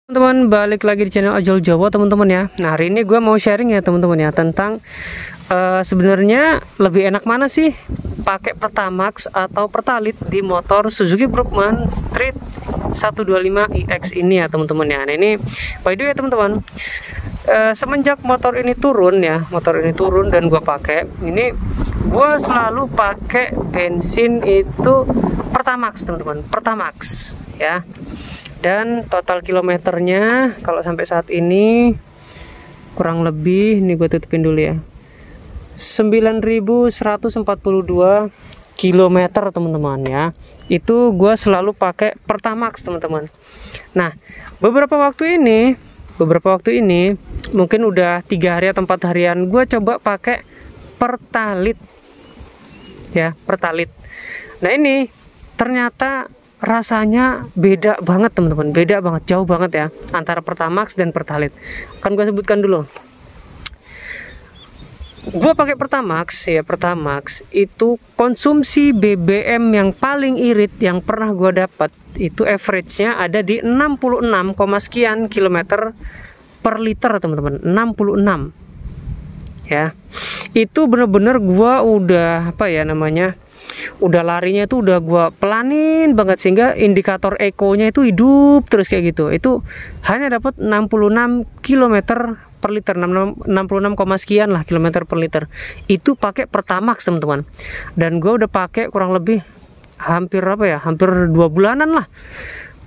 Teman-teman, balik lagi di channel Ojol Jawa teman-teman ya. Nah, hari ini gue mau sharing ya teman-teman ya tentang sebenarnya lebih enak mana sih pakai Pertamax atau Pertalite di motor Suzuki Brookman Street 125iX ini ya teman-teman ya. Nah, ini by the way ya teman-teman, semenjak motor ini turun dan gue pakai ini, gue selalu pakai bensin itu Pertamax teman-teman, Pertamax ya. Dan total kilometernya kalau sampai saat ini kurang lebih, ini gue tutupin dulu ya, 9.142 km teman-teman ya. Itu gue selalu pakai Pertamax teman-teman. Nah, beberapa waktu ini mungkin udah 3 hari atau 4 harian gue coba pakai Pertalite ya, Pertalite. Nah, ini ternyata rasanya beda banget teman-teman, beda banget, jauh banget ya antara Pertamax dan Pertalite. Kan gue sebutkan dulu, gue pakai Pertamax ya. Pertamax itu konsumsi BBM yang paling irit yang pernah gue dapat itu average-nya ada di 66, sekian kilometer per liter teman-teman, 66 ya. Itu bener-bener gue udah udah larinya itu udah gua pelanin banget sehingga indikator ekonya itu hidup terus kayak gitu. Itu hanya dapat 66 km per liter, 66, sekian lah kilometer per liter. Itu pakai Pertamax teman-teman. Dan gua udah pakai kurang lebih hampir 2 bulanan lah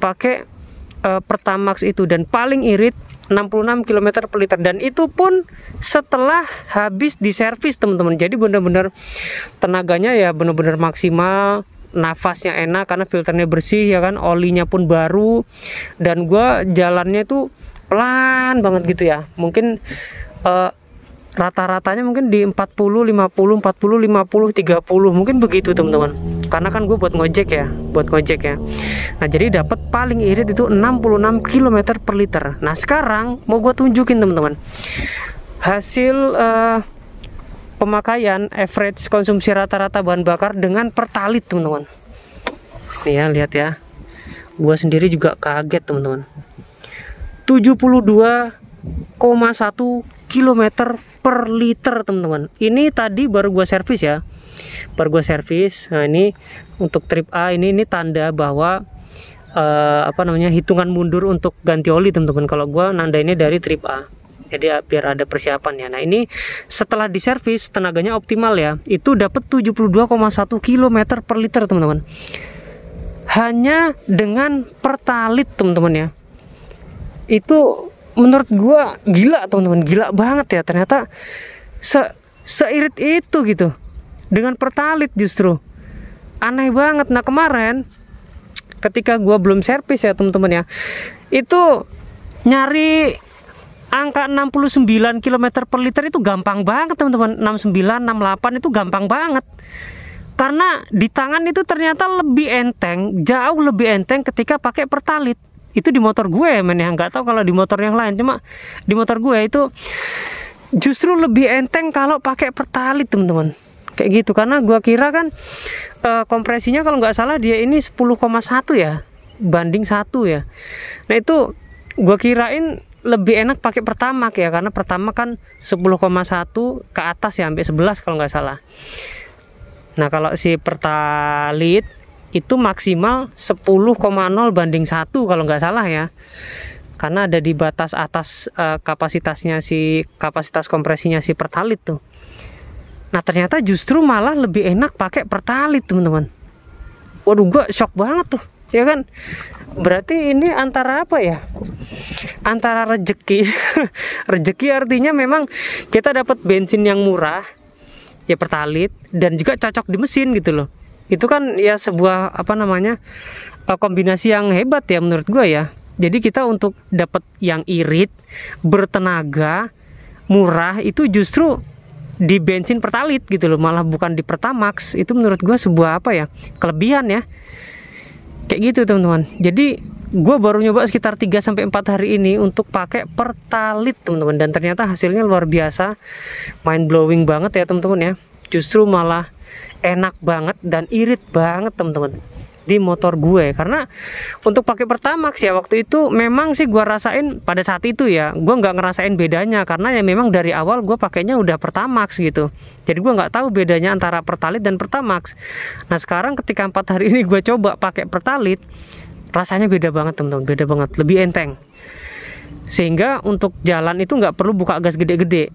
pakai Pertamax itu, dan paling irit 66 km per liter, dan itu pun setelah habis diservis teman-teman. Jadi benar-benar tenaganya ya benar-benar maksimal, nafasnya enak karena filternya bersih ya kan, olinya pun baru, dan gua jalannya itu pelan banget gitu ya. Mungkin rata-ratanya mungkin di 40 50 30 mungkin begitu teman-teman, karena kan gue buat ngojek ya. Nah, jadi dapat paling irit itu 66 km per liter. Nah, sekarang mau gue tunjukin teman-teman hasil pemakaian average konsumsi rata-rata bahan bakar dengan Pertalite teman-teman. Nih ya, lihat ya, gue sendiri juga kaget teman-teman, 72,1 km per liter teman-teman. Ini tadi baru gua servis ya, Nah, ini untuk trip A, ini tanda bahwa hitungan mundur untuk ganti oli teman-teman. Kalau gua nandainnya dari trip A, jadi biar ada persiapan ya. Nah, ini setelah diservis tenaganya optimal ya, itu dapat 72,1 km per liter teman-teman, hanya dengan Pertalite teman-teman ya. Itu menurut gua gila teman-teman, gila banget ya. Ternyata seirit itu gitu dengan Pertalite, justru aneh banget. Nah, kemarin ketika gua belum servis ya teman-teman ya, itu nyari angka 69 km per liter itu gampang banget teman-teman. 69, 68 itu gampang banget, karena di tangan itu ternyata lebih enteng, jauh lebih enteng ketika pakai Pertalite. Itu di motor gue men ya, nggak tahu kalau di motor yang lain, cuma di motor gue itu justru lebih enteng kalau pakai Pertalite teman-teman, kayak gitu. Karena gue kira kan kompresinya kalau nggak salah dia ini 10,1 ya banding 1 ya. Nah, itu gue kirain lebih enak pakai Pertamax ya, karena Pertamax kan 10,1 ke atas ya, sampai 11 kalau nggak salah. Nah, kalau si Pertalite itu maksimal 10,0 banding 1 kalau nggak salah ya, karena ada di batas atas kapasitas kompresinya si Pertalite tuh. Nah, ternyata justru malah lebih enak pakai Pertalite teman-teman. Waduh, gua shock banget tuh ya kan. Berarti ini antara apa ya, antara rejeki rejeki artinya memang kita dapat bensin yang murah ya, Pertalite, dan juga cocok di mesin gitu loh. Itu kan ya sebuah kombinasi yang hebat ya menurut gue ya. Jadi kita untuk dapat yang irit, bertenaga, murah, itu justru di bensin Pertalite gitu loh, malah bukan di Pertamax. Itu menurut gue sebuah kelebihan ya, kayak gitu teman-teman. Jadi gue baru nyoba sekitar 3-4 hari ini untuk pakai Pertalite teman-teman, dan ternyata hasilnya luar biasa, mind blowing banget ya teman-teman ya. Justru malah enak banget dan irit banget teman-teman. di motor gue. Karena untuk pakai Pertamax ya waktu itu memang sih gue rasain pada saat itu ya, gue nggak ngerasain bedanya karena ya memang dari awal gue pakainya udah Pertamax gitu. Jadi gue nggak tahu bedanya antara Pertalite dan Pertamax. Nah sekarang ketika 4 hari ini gue coba pakai Pertalite, rasanya beda banget teman-teman, beda banget, lebih enteng. Sehingga untuk jalan itu nggak perlu buka gas gede-gede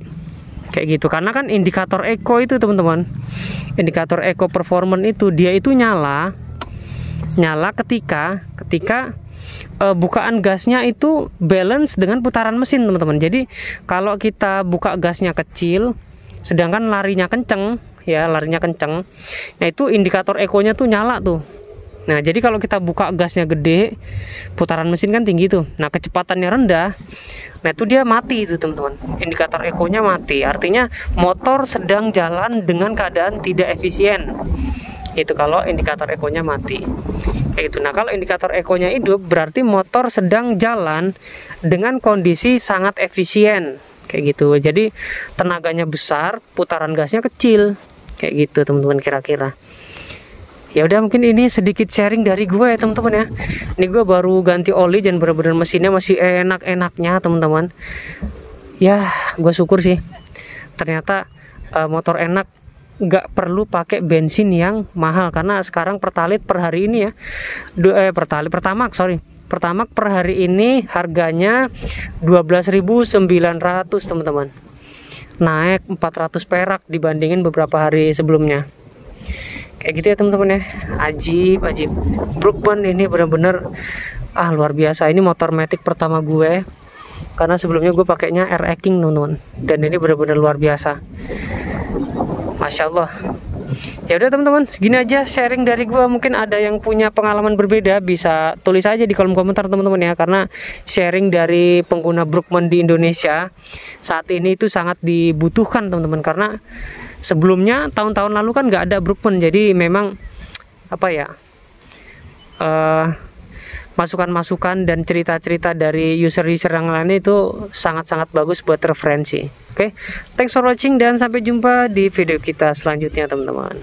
kayak gitu, karena kan indikator eco itu teman-teman, indikator eco performance itu dia itu nyala ketika bukaan gasnya itu balance dengan putaran mesin teman-teman. Jadi kalau kita buka gasnya kecil sedangkan larinya kenceng ya, nah itu indikator ekonya tuh nyala tuh. Nah jadi kalau kita buka gasnya gede, putaran mesin kan tinggi tuh, nah kecepatannya rendah, nah itu dia mati itu teman-teman, indikator ekonya mati, artinya motor sedang jalan dengan keadaan tidak efisien. Itu kalau indikator ekonya mati kayak gitu. Nah kalau indikator ekonya hidup berarti motor sedang jalan dengan kondisi sangat efisien kayak gitu. Jadi tenaganya besar, putaran gasnya kecil kayak gitu teman-teman kira-kira. Ya udah, mungkin ini sedikit sharing dari gue ya teman-teman ya. Ini gue baru ganti oli dan bener-bener mesinnya masih enak-enaknya teman-teman. Ya gue syukur sih, ternyata motor enak, nggak perlu pakai bensin yang mahal. Karena sekarang Pertalite per hari ini ya, Pertamax per hari ini harganya 12.900 teman-teman, naik 400 perak dibandingin beberapa hari sebelumnya. Kayak gitu ya teman-teman ya, ajib. Brookman ini bener-bener luar biasa. Ini motor matic pertama gue, karena sebelumnya gue pakainya RE King teman-teman, dan ini bener-bener luar biasa, masya Allah. Ya udah teman-teman, segini aja sharing dari gue. Mungkin ada yang punya pengalaman berbeda, bisa tulis aja di kolom komentar teman-teman ya, karena sharing dari pengguna Brookman di Indonesia saat ini itu sangat dibutuhkan teman-teman. Karena sebelumnya tahun-tahun lalu kan nggak ada Brookman, jadi memang apa ya, masukan-masukan dan cerita-cerita dari user-user yang lain itu sangat-sangat bagus buat referensi. Oke, thanks for watching dan sampai jumpa di video kita selanjutnya teman-teman.